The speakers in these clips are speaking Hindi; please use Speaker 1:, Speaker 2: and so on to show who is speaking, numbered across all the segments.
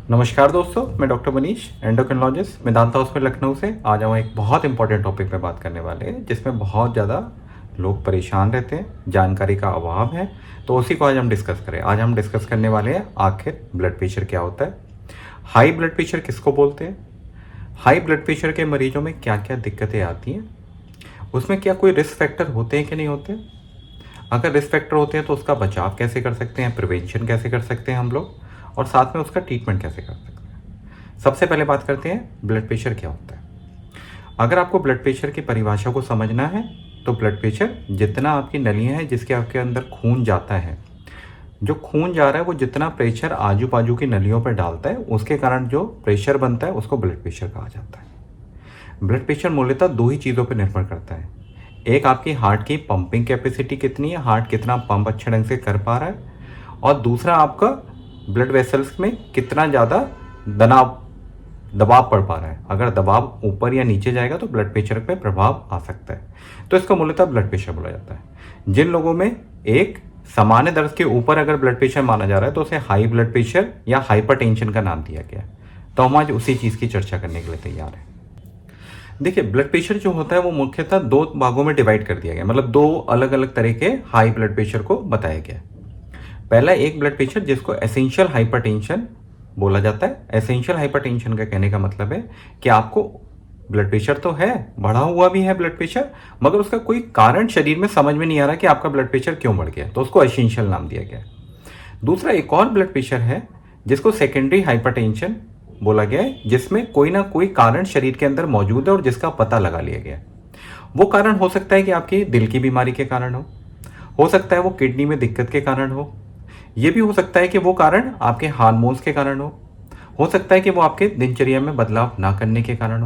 Speaker 1: नमस्कार दोस्तों, मैं doctor Manish, endocrinologist Medanta hospital Lucknow से। आज हम एक बहुत इंपॉर्टेंट टॉपिक पे बात करने वाले हैं जिसमें बहुत ज़्यादा लोग परेशान रहते हैं, जानकारी का अभाव है। तो उसी को आज हम डिस्कस करें। आज हम डिस्कस करने वाले हैं आखिर ब्लड प्रेशर क्या होता है, हाई ब्लड प्रेशर किसको बोलते हैं, हाई ब्लड प्रेशर के मरीजों में क्या क्या दिक्कतें आती हैं, उसमें क्या कोई रिस्क फैक्टर होते हैं कि नहीं होते, अगर रिस्क फैक्टर होते हैं तो उसका बचाव कैसे कर सकते हैं, प्रिवेंशन कैसे कर सकते हैं हम लोग, और साथ में उसका ट्रीटमेंट कैसे कर सकते हैं। सबसे पहले बात करते हैं ब्लड प्रेशर क्या होता है। अगर आपको ब्लड प्रेशर की परिभाषा को समझना है तो ब्लड प्रेशर जितना आपकी नलियां हैं जिसके आपके अंदर खून जाता है, जो खून जा रहा है वो जितना प्रेशर आजू बाजू की नलियों पर डालता है उसके कारण जो प्रेशर बनता है उसको ब्लड प्रेशर कहा जाता है। ब्लड प्रेशर मूलतः दो ही चीज़ों पर निर्भर करता है। एक आपकी हार्ट की पंपिंग कैपेसिटी कितनी है, हार्ट कितना पंप अच्छे ढंग से कर पा रहा है, और दूसरा आपका ब्लड वेसल्स में कितना ज़्यादा दबाव पड़ पा रहा है। अगर दबाव ऊपर या नीचे जाएगा तो ब्लड प्रेशर पे प्रभाव आ सकता है। तो इसको मूलतः ब्लड प्रेशर बोला जाता है। जिन लोगों में एक सामान्य दर्ज के ऊपर अगर ब्लड प्रेशर माना जा रहा है तो उसे हाई ब्लड प्रेशर या हाइपरटेंशन का नाम दिया गया है। तो हम आज उसी चीज़ की चर्चा करने के लिए तैयार हैं। देखिए, ब्लड प्रेशर जो होता है वो मुख्यतः दो भागों में डिवाइड कर दिया गया, मतलब दो अलग अलग तरह के हाई ब्लड प्रेशर को बताया गया। पहला एक ब्लड प्रेशर जिसको एसेंशियल हाइपरटेंशन बोला जाता है। एसेंशियल हाइपरटेंशन का कहने का मतलब है कि आपको ब्लड प्रेशर तो है, बढ़ा हुआ भी है ब्लड प्रेशर, मगर उसका कोई कारण शरीर में समझ में नहीं आ रहा कि आपका ब्लड प्रेशर क्यों बढ़ गया, तो उसको एसेंशियल नाम दिया गया। दूसरा एक और ब्लड प्रेशर है जिसको सेकेंडरी हाइपरटेंशन बोला गया है, जिसमें कोई ना कोई कारण शरीर के अंदर मौजूद है और जिसका पता लगा लिया गया। वो कारण हो सकता है कि आपकी दिल की बीमारी के कारण हो सकता है वो किडनी में दिक्कत के कारण ये भी हो सकता है कि वो कारण आपके हार्मोन्स के कारण हो सकता है कि वो आपके दिनचर्या में बदलाव ना करने के कारण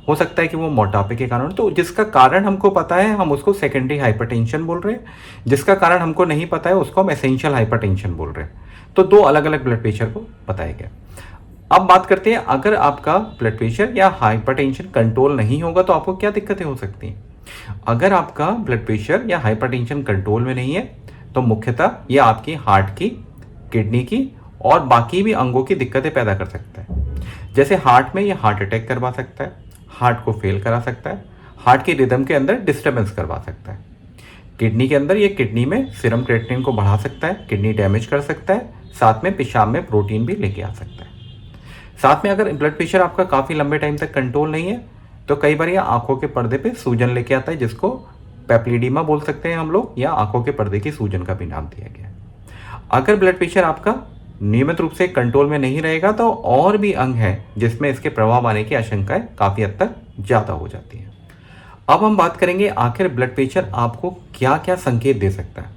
Speaker 1: हो सकता है कि वो मोटापे के कारण। तो जिसका कारण हमको पता है हम उसको सेकेंडरी हाइपरटेंशन बोल रहे हैं, जिसका कारण हमको नहीं पता है उसको हम एसेंशियल हाइपरटेंशन बोल रहे हैं। तो दो अलग अलग ब्लड प्रेशर को बताया गया। अब बात करते हैं, अगर आपका ब्लड प्रेशर या हाइपरटेंशन कंट्रोल नहीं होगा तो आपको क्या दिक्कतें हो सकती हैं। अगर आपका ब्लड प्रेशर या हाइपरटेंशन कंट्रोल में नहीं है तो मुख्यतः ये आपकी हार्ट की, किडनी की और बाकी भी अंगों की दिक्कतें पैदा कर सकता है। जैसे हार्ट में ये हार्ट अटैक करवा सकता है, हार्ट को फेल करा सकता है, हार्ट की रिदम के अंदर डिस्टर्बेंस करवा सकता है। किडनी के अंदर ये किडनी में सीरम क्रिएटिनिन को बढ़ा सकता है, किडनी डैमेज कर सकता है, साथ में पेशाब में प्रोटीन भी लेके आ सकता है। साथ में अगर ब्लड प्रेशर आपका काफ़ी लंबे टाइम तक कंट्रोल नहीं है तो कई बार ये आंखों के पर्दे पे सूजन लेके आता है, जिसको पेप्लिडीमा बोल सकते हैं हम लोग, या आंखों के पर्दे की सूजन का भी नाम दिया गया है। अगर ब्लड प्रेशर आपका नियमित रूप से कंट्रोल में नहीं रहेगा तो और भी अंग है जिसमें इसके प्रभाव आने की आशंकाएं काफ़ी हद तक ज़्यादा हो जाती हैं। अब हम बात करेंगे आखिर ब्लड प्रेशर आपको क्या क्या संकेत दे सकता है।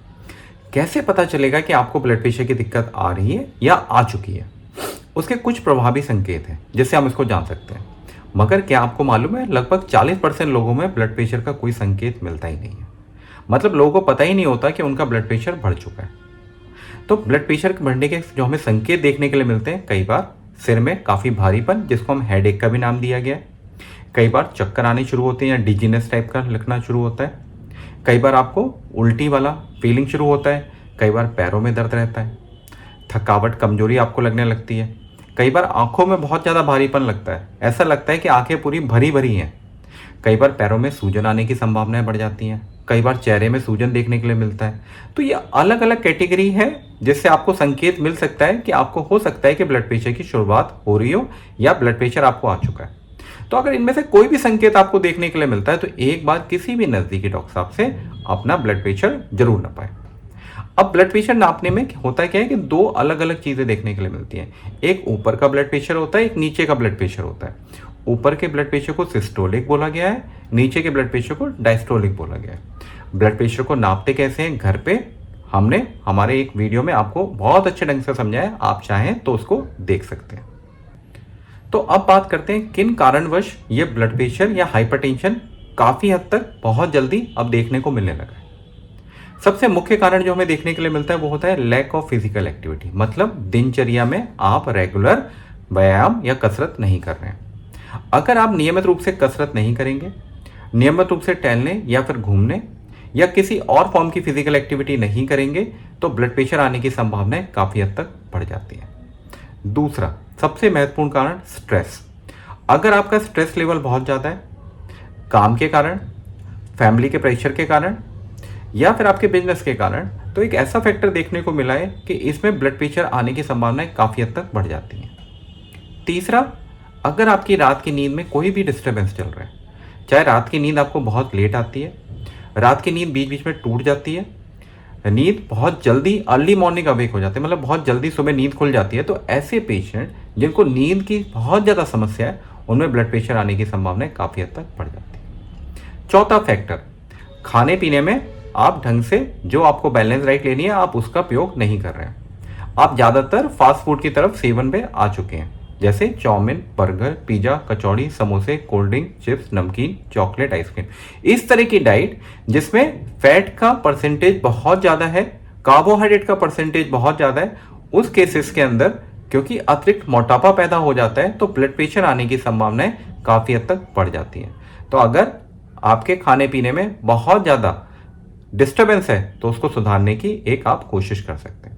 Speaker 1: कैसे पता चलेगा कि आपको ब्लड प्रेशर की दिक्कत आ रही है या आ चुकी है। उसके कुछ प्रभावी संकेत हैं जिससे हम इसको जान सकते हैं, मगर क्या आपको मालूम है लगभग 40% लोगों में ब्लड प्रेशर का कोई संकेत मिलता ही नहीं है। मतलब लोगों को पता ही नहीं होता कि उनका ब्लड प्रेशर बढ़ चुका है। तो ब्लड प्रेशर बढ़ने के जो हमें संकेत देखने के लिए मिलते हैं, कई बार सिर में काफ़ी भारीपन जिसको हम हेडेक का भी नाम दिया गया है, कई बार चक्कर आने शुरू होते हैं या डिजीनेस टाइप का लगना शुरू होता है, कई बार आपको उल्टी वाला फीलिंग शुरू होता है, कई बार पैरों में दर्द रहता है, थकावट कमजोरी आपको लगने लगती है, कई बार आंखों में बहुत ज़्यादा भारीपन लगता है, ऐसा लगता है कि आंखें पूरी भरी भरी हैं, कई बार पैरों में सूजन आने की संभावनाएं बढ़ जाती हैं, कई बार चेहरे में सूजन देखने के लिए मिलता है। तो ये अलग अलग कैटेगरी है जिससे आपको संकेत मिल सकता है कि आपको हो सकता है कि ब्लड प्रेशर की शुरुआत हो रही हो या ब्लड प्रेशर आपको आ चुका है। तो अगर इनमें से कोई भी संकेत आपको देखने के लिए मिलता है तो एक बार किसी भी नज़दीकी डॉक्टर साहब से अपना ब्लड प्रेशर जरूर नापें। अब ब्लड प्रेशर नापने में होता क्या है कि दो अलग अलग चीज़ें देखने के लिए मिलती हैं। एक ऊपर का ब्लड प्रेशर होता है, एक नीचे का ब्लड प्रेशर होता है। ऊपर के ब्लड प्रेशर को सिस्टोलिक बोला गया है, नीचे के ब्लड प्रेशर को डायस्टोलिक बोला गया है। ब्लड प्रेशर को नापते कैसे हैं घर पे हमने हमारे एक वीडियो में आपको बहुत अच्छे ढंग से समझाया, आप चाहें तो उसको देख सकते हैं। तो अब बात करते हैं किन कारणवश ये ब्लड प्रेशर या हाइपरटेंशन काफ़ी हद तक बहुत जल्दी अब देखने को मिलने लगा है। सबसे मुख्य कारण जो हमें देखने के लिए मिलता है वो होता है लैक ऑफ फिजिकल एक्टिविटी, मतलब दिनचर्या में आप रेगुलर व्यायाम या कसरत नहीं कर रहे हैं। अगर आप नियमित रूप से कसरत नहीं करेंगे, नियमित रूप से टहलने या फिर घूमने या किसी और फॉर्म की फिजिकल एक्टिविटी नहीं करेंगे तो ब्लड प्रेशर आने की संभावनाएं काफ़ी हद तक बढ़ जाती हैं। दूसरा, सबसे महत्वपूर्ण कारण स्ट्रेस। अगर आपका स्ट्रेस लेवल बहुत ज़्यादा है, काम के कारण, फैमिली के प्रेशर के कारण या फिर आपके बिजनेस के कारण, तो एक ऐसा फैक्टर देखने को मिला है कि इसमें ब्लड प्रेशर आने की संभावनाएं काफ़ी हद तक बढ़ जाती हैं। तीसरा, अगर आपकी रात की नींद में कोई भी डिस्टर्बेंस चल रहा है, चाहे रात की नींद आपको बहुत लेट आती है, रात की नींद बीच बीच में टूट जाती है, नींद बहुत जल्दी अर्ली मॉर्निंग अवेक हो जाती है, मतलब बहुत जल्दी सुबह नींद खुल जाती है, तो ऐसे पेशेंट जिनको नींद की बहुत ज़्यादा समस्या है, उनमें ब्लड प्रेशर आने की संभावनाएं काफ़ी हद तक बढ़ जाती है। चौथा फैक्टर, खाने पीने में आप ढंग से जो आपको बैलेंस डाइट लेनी है, आप उसका प्रयोग नहीं कर रहे हैं। आप ज़्यादातर फास्ट फूड की तरफ सेवन में आ चुके हैं, जैसे चाउमीन, बर्गर, पिज़्ज़ा, कचौड़ी, समोसे, कोल्ड ड्रिंक, चिप्स, नमकीन, चॉकलेट, आइसक्रीम, इस तरह की डाइट जिसमें फैट का परसेंटेज बहुत ज़्यादा है, कार्बोहाइड्रेट का परसेंटेज बहुत ज़्यादा है, उस केसेस के अंदर क्योंकि अतिरिक्त मोटापा पैदा हो जाता है, तो ब्लड प्रेशर आने की संभावनाएं काफ़ी हद तक बढ़ जाती हैं। तो अगर आपके खाने पीने में बहुत ज़्यादा डिस्टर्बेंस है, तो उसको सुधारने की एक आप कोशिश कर सकते हैं।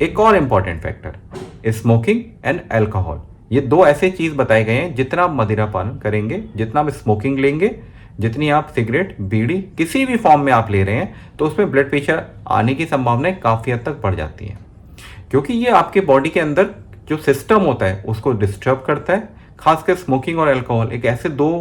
Speaker 1: एक और important factor, smoking and alcohol. ये दो ऐसे चीज बताए गए हैं, जितना आप मदिरा पान करेंगे, जितना आप स्मोकिंग लेंगे, जितनी आप सिगरेट, बीड़ी किसी भी फॉर्म में आप ले रहे हैं, तो उसमें ब्लड प्रेशर आने की संभावनाएं काफी हद तक बढ़ जाती हैं, क्योंकि ये आपके बॉडी के अंदर जो सिस्टम होता है उसको डिस्टर्ब करता है। खासकर स्मोकिंग और अल्कोहल एक ऐसे दो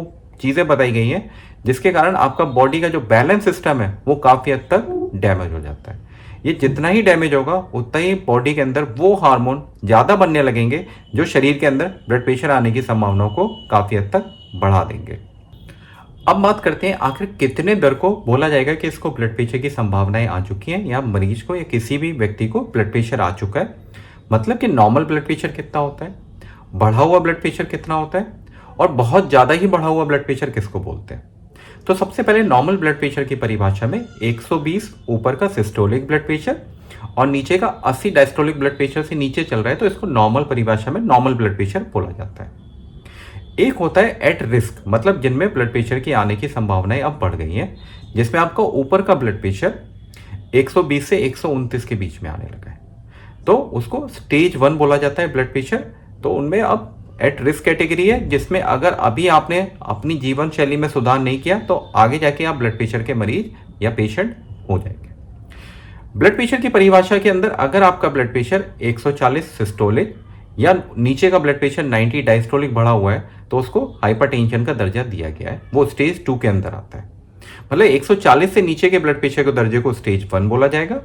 Speaker 1: चीजें बताई गई हैं जिसके कारण आपका बॉडी का जो बैलेंस सिस्टम है वो काफी हद तक डैमेज हो जाता है। ये जितना ही डैमेज होगा उतना ही बॉडी के अंदर वो हार्मोन ज़्यादा बनने लगेंगे जो शरीर के अंदर ब्लड प्रेशर आने की संभावनाओं को काफ़ी हद तक बढ़ा देंगे। अब बात करते हैं आखिर कितने दर को बोला जाएगा कि इसको ब्लड प्रेशर की संभावनाएं आ चुकी हैं, या मरीज को या किसी भी व्यक्ति को ब्लड प्रेशर आ चुका है। मतलब कि नॉर्मल ब्लड प्रेशर कितना होता है, बढ़ा हुआ ब्लड प्रेशर कितना होता है, और बहुत ज़्यादा ही बढ़ा हुआ ब्लड प्रेशर किसको बोलते हैं। तो सबसे पहले नॉर्मल ब्लड प्रेशर की परिभाषा में 120 ऊपर का सिस्टोलिक ब्लड प्रेशर और नीचे का 80 डायस्टोलिक ब्लड प्रेशर से नीचे चल रहा है, तो इसको नॉर्मल परिभाषा में नॉर्मल ब्लड प्रेशर बोला जाता है। एक होता है एट रिस्क, मतलब जिनमें ब्लड प्रेशर की आने की संभावनाएं अब बढ़ गई हैं, जिसमें आपका ऊपर का ब्लड प्रेशर 120 से 129 के बीच में आने लगा है, तो उसको स्टेज 1 बोला जाता है ब्लड प्रेशर। तो उनमें अब एट रिस्क कैटेगरी है, जिसमें अगर अभी आपने अपनी जीवन शैली में सुधार नहीं किया तो आगे जाके आप ब्लड प्रेशर के मरीज या पेशेंट हो जाएंगे। ब्लड प्रेशर की परिभाषा के अंदर अगर आपका ब्लड प्रेशर 140 सिस्टोलिक या नीचे का ब्लड प्रेशर 90 डायस्टोलिक बढ़ा हुआ है, तो उसको हाइपरटेंशन का दर्जा दिया गया है, वो स्टेज 2 के अंदर आता है। मतलब 140 से नीचे के ब्लड प्रेशर के दर्जे को स्टेज 1 बोला जाएगा,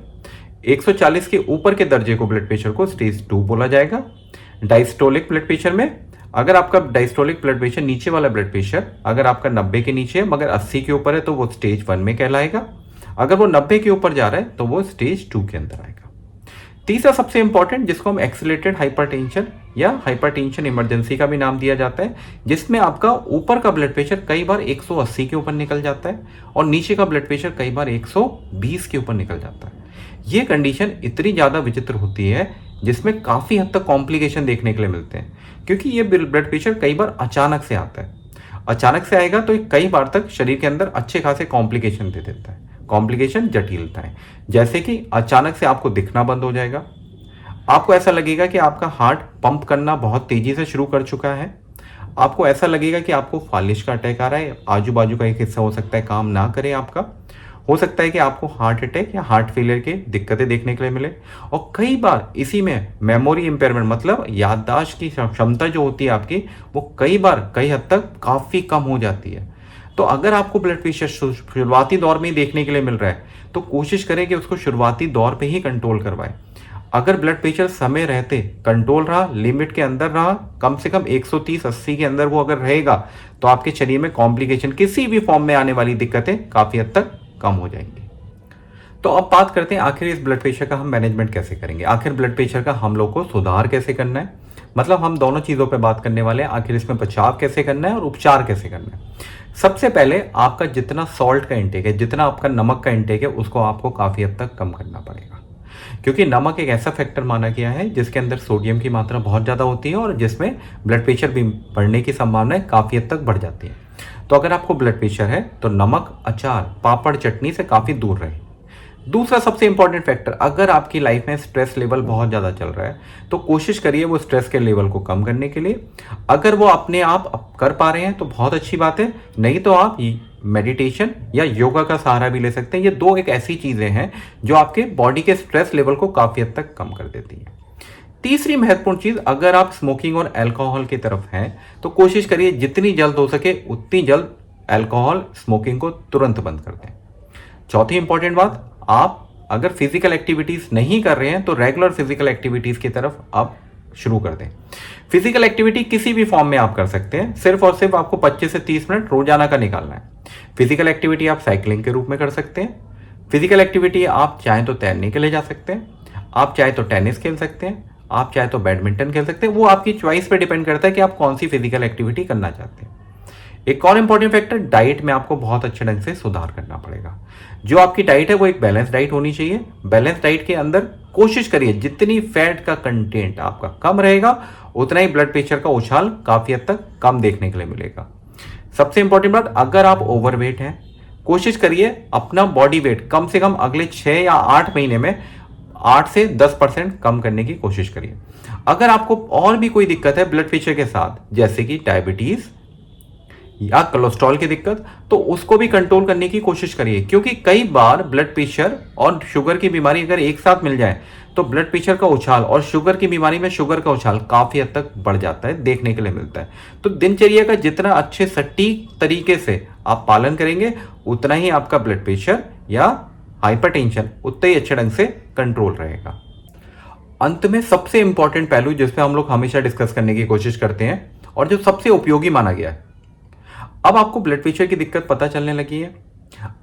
Speaker 1: 140 के ऊपर के दर्जे को ब्लड प्रेशर को स्टेज 2 बोला जाएगा। डायस्टोलिक ब्लड प्रेशर में अगर आपका डायस्टोलिक ब्लड प्रेशर नीचे वाला ब्लड प्रेशर अगर आपका 90 के नीचे है मगर 80 के ऊपर है, तो वो स्टेज 1 में कहलाएगा। अगर वो 90 के ऊपर जा रहा है तो वो स्टेज 2 के अंदर आएगा। तीसरा सबसे इंपॉर्टेंट, जिसको हम एक्सीलरेटेड हाइपरटेंशन या हाइपरटेंशन इमरजेंसी का भी नाम दिया जाता है, जिसमें आपका ऊपर का ब्लड प्रेशर कई बार 180 के ऊपर निकल जाता है और नीचे का ब्लड प्रेशर कई बार 120 के ऊपर निकल जाता है। ये कंडीशन इतनी ज़्यादा विचित्र होती है जिसमें काफ़ी हद तक कॉम्प्लिकेशन देखने के लिए मिलते हैं, क्योंकि ये ब्लड प्रेशर कई बार अचानक से आता है। अचानक से आएगा तो कई बार तक शरीर के अंदर अच्छे खासे कॉम्प्लिकेशन दे देता है। कॉम्प्लिकेशन जटिलताएं, जैसे कि अचानक से आपको दिखना बंद हो जाएगा, आपको ऐसा लगेगा कि आपका हार्ट पंप करना बहुत तेजी से शुरू कर चुका है, आपको ऐसा लगेगा कि आपको फालिश का अटैक आ रहा है, आजू बाजू का एक हिस्सा हो सकता है काम ना करे आपका, हो सकता है कि आपको हार्ट अटैक या हार्ट फेलियर की दिक्कतें देखने के लिए मिले, और कई बार इसी में मेमोरी इंपेयरमेंट, मतलब याददाश्त की क्षमता जो होती है आपकी, वो कई बार कई हद तक काफ़ी कम हो जाती है। तो अगर आपको ब्लड प्रेशर शुरुआती दौर में ही देखने के लिए मिल रहा है, तो कोशिश करें कि उसको शुरुआती दौर पे ही कंट्रोल करवाएं। अगर ब्लड प्रेशर समय रहते कंट्रोल रहा, लिमिट के अंदर रहा, कम से कम 130-80 के अंदर वो अगर रहेगा, तो आपके शरीर में कॉम्प्लिकेशन, किसी भी फॉर्म में आने वाली दिक्कतें काफ़ी हद तक कम हो जाएंगी। तो अब बात करते हैं आखिर इस ब्लड प्रेशर का हम मैनेजमेंट कैसे करेंगे, आखिर ब्लड प्रेशर का हम लोग को सुधार कैसे करना है। मतलब हम दोनों चीज़ों पे बात करने वाले हैं, आखिर इसमें बचाव कैसे करना है और उपचार कैसे करना है। सबसे पहले आपका जितना सॉल्ट का इंटेक है, जितना आपका नमक का इंटेक है, उसको आपको काफ़ी हद तक कम करना पड़ेगा, क्योंकि नमक एक ऐसा फैक्टर माना गया है जिसके अंदर सोडियम की मात्रा बहुत ज़्यादा होती है और जिसमें ब्लड प्रेशर भी बढ़ने की संभावनाएं काफ़ी हद तक बढ़ जाती है। तो अगर आपको ब्लड प्रेशर है तो नमक, अचार, पापड़, चटनी से काफ़ी दूर रहे। दूसरा सबसे इंपॉर्टेंट फैक्टर, अगर आपकी लाइफ में स्ट्रेस लेवल बहुत ज़्यादा चल रहा है तो कोशिश करिए वो स्ट्रेस के लेवल को कम करने के लिए। अगर वो अपने आप कर पा रहे हैं तो बहुत अच्छी बात है, नहीं तो आप मेडिटेशन या योगा का सहारा भी ले सकते हैं। ये दो एक ऐसी चीज़ें हैं जो आपके बॉडी के स्ट्रेस लेवल को काफ़ी हद तक कम कर देती हैं। तीसरी महत्वपूर्ण चीज़, अगर आप स्मोकिंग और अल्कोहल की तरफ हैं तो कोशिश करिए जितनी जल्द हो सके उतनी जल्द अल्कोहल स्मोकिंग को तुरंत बंद कर दें। चौथी इंपॉर्टेंट बात, आप अगर फिजिकल एक्टिविटीज नहीं कर रहे हैं तो रेगुलर फिजिकल एक्टिविटीज की तरफ आप शुरू कर दें। फिजिकल एक्टिविटी किसी भी फॉर्म में आप कर सकते हैं, सिर्फ और सिर्फ आपको 25 से 30 मिनट रोजाना का निकालना है। फिजिकल एक्टिविटी आप साइकिलिंग के रूप में कर सकते हैं। फिजिकल एक्टिविटी आप चाहें तो तैरने के लिए जा सकते हैं, आप चाहे तो टेनिस खेल सकते हैं, आप चाहे तो बैडमिंटन खेल सकते हैं। वो आपकी चॉइस पे डिपेंड करता है कि आप कौन सी फिजिकल एक्टिविटी करना चाहते हैं। एक और इंपॉर्टेंट फैक्टर, डाइट में आपको बहुत अच्छे ढंग से सुधार करना पड़ेगा। जो आपकी डाइट है वो एक बैलेंस डाइट होनी चाहिए। बैलेंस डाइट के अंदर कोशिश करिए जितनी फैट का कंटेंट आपका कम रहेगा उतना ही ब्लड प्रेशर का उछाल काफी हद तक कम देखने के लिए मिलेगा। सबसे इंपॉर्टेंट बात, अगर आप ओवरवेट हैं कोशिश करिए अपना बॉडी वेट कम से कम अगले 6 या 8 महीने में 8 से 10% कम करने की कोशिश करिए। अगर आपको और भी कोई दिक्कत है ब्लड प्रेशर के साथ, जैसे कि डायबिटीज या कोलेस्ट्रॉल की दिक्कत, तो उसको भी कंट्रोल करने की कोशिश करिए। क्योंकि कई बार ब्लड प्रेशर और शुगर की बीमारी अगर एक साथ मिल जाए तो ब्लड प्रेशर का उछाल और शुगर की बीमारी में शुगर का उछाल काफी हद तक बढ़ जाता है, देखने के लिए मिलता है। तो दिनचर्या का जितना अच्छे सटीक तरीके से आप पालन करेंगे उतना ही आपका ब्लड प्रेशर या हाइपरटेंशन उतना ही अच्छे ढंग से कंट्रोल रहेगा। अंत में सबसे इंपॉर्टेंट पहलू जिसपे हम लोग हमेशा डिस्कस करने की कोशिश करते हैं और जो सबसे उपयोगी माना गया है, अब आपको ब्लड प्रेशर की दिक्कत पता चलने लगी है,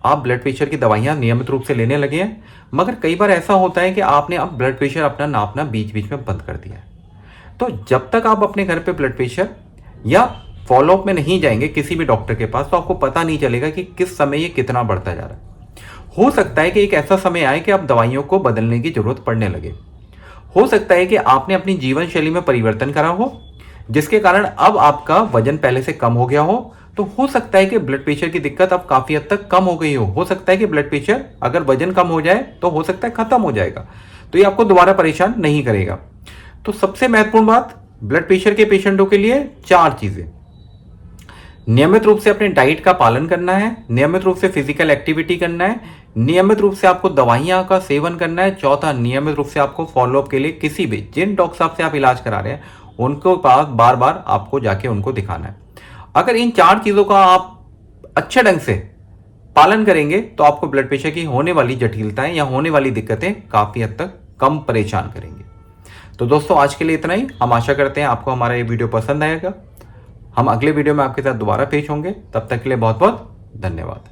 Speaker 1: आप ब्लड प्रेशर की दवाइयां नियमित रूप से लेने लगे हैं, मगर कई बार ऐसा होता है कि आपने अब ब्लड प्रेशर अपना नापना बीच बीच में बंद कर दिया है। तो जब तक आप अपने घर पे ब्लड प्रेशर या फॉलोअप में नहीं जाएंगे किसी भी डॉक्टर के पास तो आपको पता नहीं चलेगा कि किस समय ये कितना बढ़ता जा रहा है। हो सकता है कि एक ऐसा समय आए कि आप दवाइयों को बदलने की जरूरत पड़ने लगे। हो सकता है कि आपने अपनी जीवन शैली में परिवर्तन करा हो जिसके कारण अब आपका वजन पहले से कम हो गया हो तो सकता है कि ब्लड प्रेशर की दिक्कत अब काफी हद तक कम हो गई हो सकता है कि ब्लड प्रेशर अगर वजन कम हो जाए तो हो सकता है खत्म हो जाएगा, तो ये आपको दोबारा परेशान नहीं करेगा। तो सबसे महत्वपूर्ण बात, ब्लड प्रेशर के पेशेंटों के लिए 4 चीजें, नियमित रूप से अपने डाइट का पालन करना है, नियमित रूप से फिजिकल एक्टिविटी करना है, नियमित रूप से आपको दवाइयां का सेवन करना है, चौथा नियमित रूप से आपको फॉलोअप के लिए किसी भी जिन डॉक्टर साहब से आप इलाज करा रहे हैं उनको पास बार बार आपको जाके उनको दिखाना है। अगर इन 4 चीजों का आप अच्छे ढंग से पालन करेंगे तो आपको ब्लड प्रेशर की होने वाली जटिलताएं या होने वाली दिक्कतें काफी हद तक कम परेशान करेंगे। तो दोस्तों आज के लिए इतना ही। हम आशा करते हैं आपको हमारा ये वीडियो पसंद आएगा। हम अगले वीडियो में आपके साथ दोबारा पेश होंगे, तब तक के लिए बहुत बहुत धन्यवाद।